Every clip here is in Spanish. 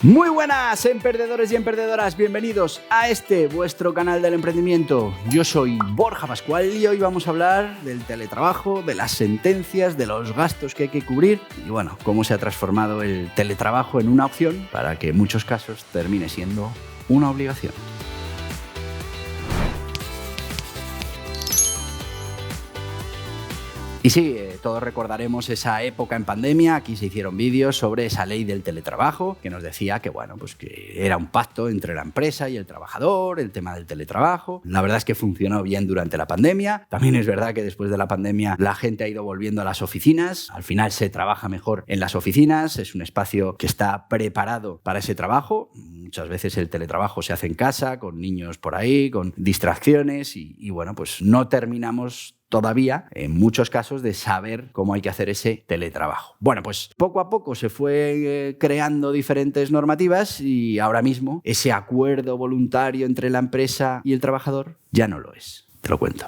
Muy buenas, emprendedores y emprendedoras, bienvenidos a vuestro canal del emprendimiento. Yo soy Borja Pascual y hoy vamos a hablar del teletrabajo, de las sentencias, de los gastos que hay que cubrir y bueno, cómo se ha transformado el teletrabajo en una opción para que en muchos casos termine siendo una obligación. Y sí, todos recordaremos esa época en pandemia. Aquí se hicieron vídeos sobre esa ley del teletrabajo que nos decía que, que era un pacto entre la empresa y el trabajador, el tema del teletrabajo. La verdad es que funcionó bien durante la pandemia. También es verdad que después de la pandemia la gente ha ido volviendo a las oficinas. Al final se trabaja mejor en las oficinas. Es un espacio que está preparado para ese trabajo. Muchas veces el teletrabajo se hace en casa, con niños por ahí, con distracciones y no terminamos todavía, en muchos casos, de saber cómo hay que hacer ese teletrabajo. Bueno, pues poco a poco se fue creando diferentes normativas y ahora mismo ese acuerdo voluntario entre la empresa y el trabajador ya no lo es. Te lo cuento.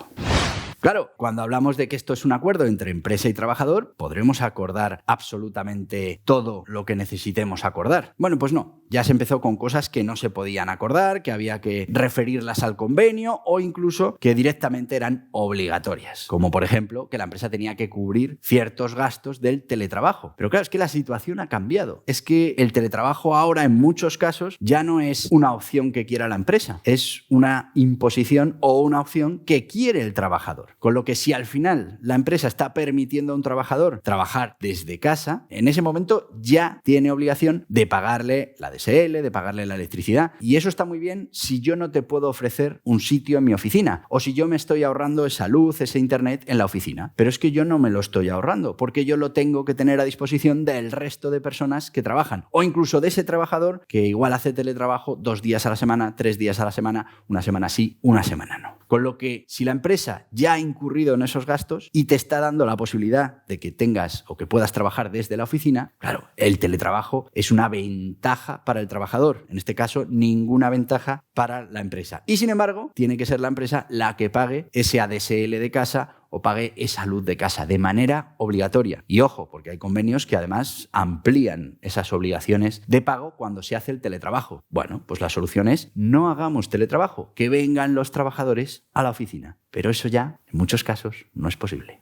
Claro, cuando hablamos de que esto es un acuerdo entre empresa y trabajador, ¿podremos acordar absolutamente todo lo que necesitemos acordar? Bueno, pues no. Ya se empezó con cosas que no se podían acordar, que había que referirlas al convenio o incluso que directamente eran obligatorias. Como por ejemplo, que la empresa tenía que cubrir ciertos gastos del teletrabajo. Pero claro, es que la situación ha cambiado. Es que el teletrabajo ahora en muchos casos ya no es una opción que quiera la empresa. Es una imposición o una opción que quiere el trabajador. Con lo que si al final la empresa está permitiendo a un trabajador trabajar desde casa, en ese momento ya tiene obligación de pagarle la DSL, de pagarle la electricidad. Y eso está muy bien si yo no te puedo ofrecer un sitio en mi oficina o si yo me estoy ahorrando esa luz, ese internet en la oficina. Pero es que yo no me lo estoy ahorrando porque yo lo tengo que tener a disposición del resto de personas que trabajan o incluso de ese trabajador que igual hace teletrabajo 2 días a la semana, 3 días a la semana, una semana sí, una semana no. Con lo que si la empresa ya ha incurrido en esos gastos y te está dando la posibilidad de que tengas o que puedas trabajar desde la oficina, claro, el teletrabajo es una ventaja para el trabajador. En este caso, ninguna ventaja para la empresa. Y sin embargo, tiene que ser la empresa la que pague ese ADSL de casa o pague esa luz de casa de manera obligatoria. Y ojo, porque hay convenios que además amplían esas obligaciones de pago cuando se hace el teletrabajo. Bueno, pues la solución es no hagamos teletrabajo, que vengan los trabajadores a la oficina. Pero eso ya, en muchos casos, no es posible.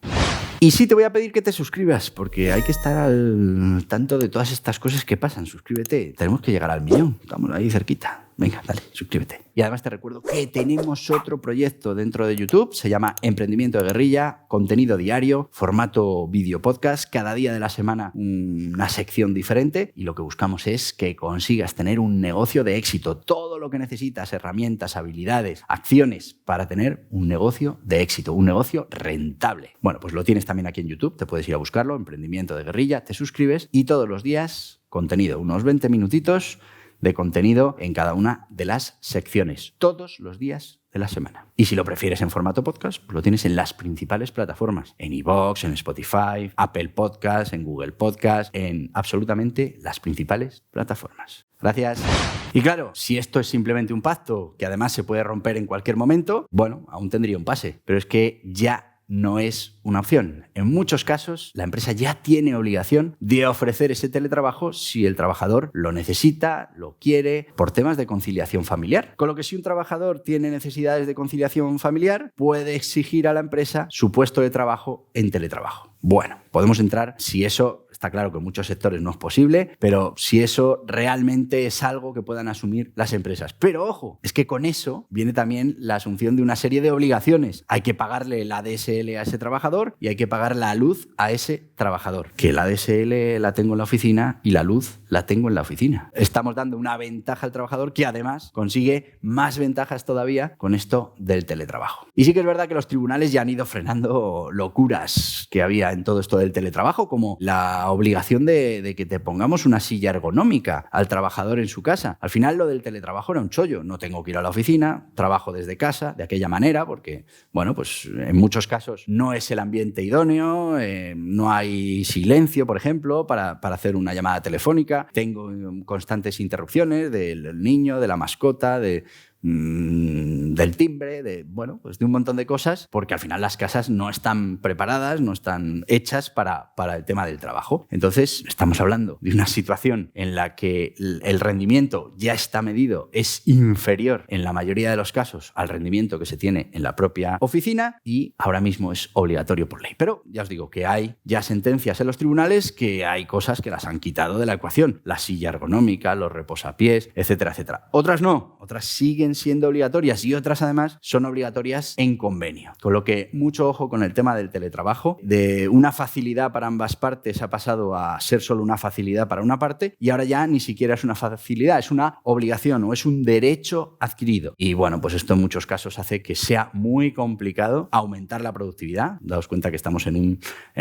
Y sí te voy a pedir que te suscribas, porque hay que estar al tanto de todas estas cosas que pasan. Suscríbete, tenemos que llegar al 1.000.000, estamos ahí cerquita. Venga, dale, suscríbete. Y además te recuerdo que tenemos otro proyecto dentro de YouTube, se llama Emprendimiento de Guerrilla, contenido diario, formato vídeo podcast, cada día de la semana una sección diferente y lo que buscamos es que consigas tener un negocio de éxito, todo lo que necesitas, herramientas, habilidades, acciones para tener un negocio de éxito, un negocio rentable. Bueno, pues lo tienes también aquí en YouTube, te puedes ir a buscarlo, Emprendimiento de Guerrilla, te suscribes y todos los días contenido, unos 20 minutitos de contenido en cada una de las secciones, todos los días de la semana. Y si lo prefieres en formato podcast, pues lo tienes en las principales plataformas, en iVoox, en Spotify, Apple Podcasts, en Google Podcasts, en absolutamente las principales plataformas. Gracias. Y claro, si esto es simplemente un pacto que además se puede romper en cualquier momento, bueno, aún tendría un pase, pero es que ya no es una opción. En muchos casos, la empresa ya tiene obligación de ofrecer ese teletrabajo si el trabajador lo necesita, lo quiere, por temas de conciliación familiar. Con lo que si un trabajador tiene necesidades de conciliación familiar, puede exigir a la empresa su puesto de trabajo en teletrabajo. Bueno, podemos entrar si eso... Está claro que en muchos sectores no es posible, pero si eso realmente es algo que puedan asumir las empresas. Pero ojo, es que con eso viene también la asunción de una serie de obligaciones. Hay que pagarle la DSL a ese trabajador y hay que pagar la luz a ese trabajador. Que la DSL la tengo en la oficina y la luz la tengo en la oficina. Estamos dando una ventaja al trabajador que además consigue más ventajas todavía con esto del teletrabajo. Y sí que es verdad que los tribunales ya han ido frenando locuras que había en todo esto del teletrabajo, como la obligación de que te pongamos una silla ergonómica al trabajador en su casa. Al final lo del teletrabajo era un chollo. No tengo que ir a la oficina, trabajo desde casa de aquella manera porque, bueno, pues en muchos casos no es el ambiente idóneo, no hay silencio, por ejemplo, para hacer una llamada telefónica. Tengo constantes interrupciones del niño, de la mascota, de del timbre, pues de un montón de cosas, porque al final las casas no están preparadas, no están hechas para el tema del trabajo. Entonces, estamos hablando de una situación en la que el rendimiento ya está medido, es inferior en la mayoría de los casos al rendimiento que se tiene en la propia oficina y ahora mismo es obligatorio por ley. Pero ya os digo que hay ya sentencias en los tribunales que hay cosas que las han quitado de la ecuación. La silla ergonómica, los reposapiés, etcétera, etcétera. Otras no, otras siguen siendo obligatorias y otras además son obligatorias en convenio. Con lo que mucho ojo con el tema del teletrabajo. De una facilidad para ambas partes ha pasado a ser solo una facilidad para una parte y ahora ya ni siquiera es una facilidad, es una obligación o es un derecho adquirido. Y bueno, pues esto en muchos casos hace que sea muy complicado aumentar la productividad. Daos cuenta que estamos en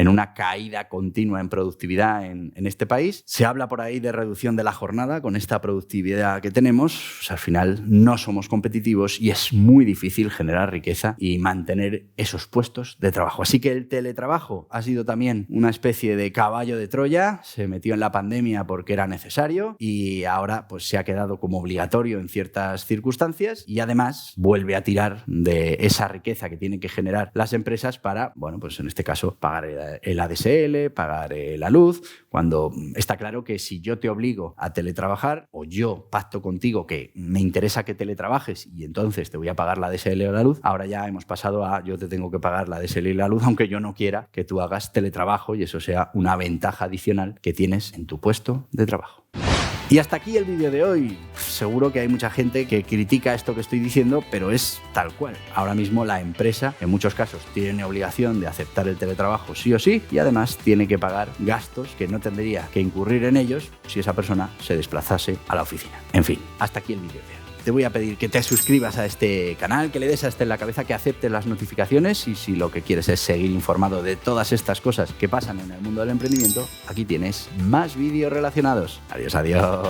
una caída continua en productividad en este país. Se habla por ahí de reducción de la jornada con esta productividad que tenemos. Pues al final no somos competitivos y es muy difícil generar riqueza y mantener esos puestos de trabajo. Así que el teletrabajo ha sido también una especie de caballo de Troya. Se metió en la pandemia porque era necesario y ahora pues se ha quedado como obligatorio en ciertas circunstancias y además vuelve a tirar de esa riqueza que tienen que generar las empresas para, bueno, pues en este caso pagar el ADSL, pagar la luz, cuando está claro que si yo te obligo a teletrabajar o yo pacto contigo que me interesa que teletrabajes y entonces te voy a pagar la ADSL o la luz, ahora ya hemos pasado a yo te tengo que pagar la ADSL y la luz aunque yo no quiera que tú hagas teletrabajo y eso sea una ventaja adicional que tienes en tu puesto de trabajo. Y hasta aquí el vídeo de hoy. Seguro que hay mucha gente que critica esto que estoy diciendo, pero es tal cual. Ahora mismo la empresa, en muchos casos, tiene obligación de aceptar el teletrabajo sí o sí y además tiene que pagar gastos que no tendría que incurrir en ellos si esa persona se desplazase a la oficina. En fin, hasta aquí el vídeo de hoy. Te voy a pedir que te suscribas a este canal, que le des a este en la cabeza, que aceptes las notificaciones y si lo que quieres es seguir informado de todas estas cosas que pasan en el mundo del emprendimiento, aquí tienes más vídeos relacionados. Adiós, adiós.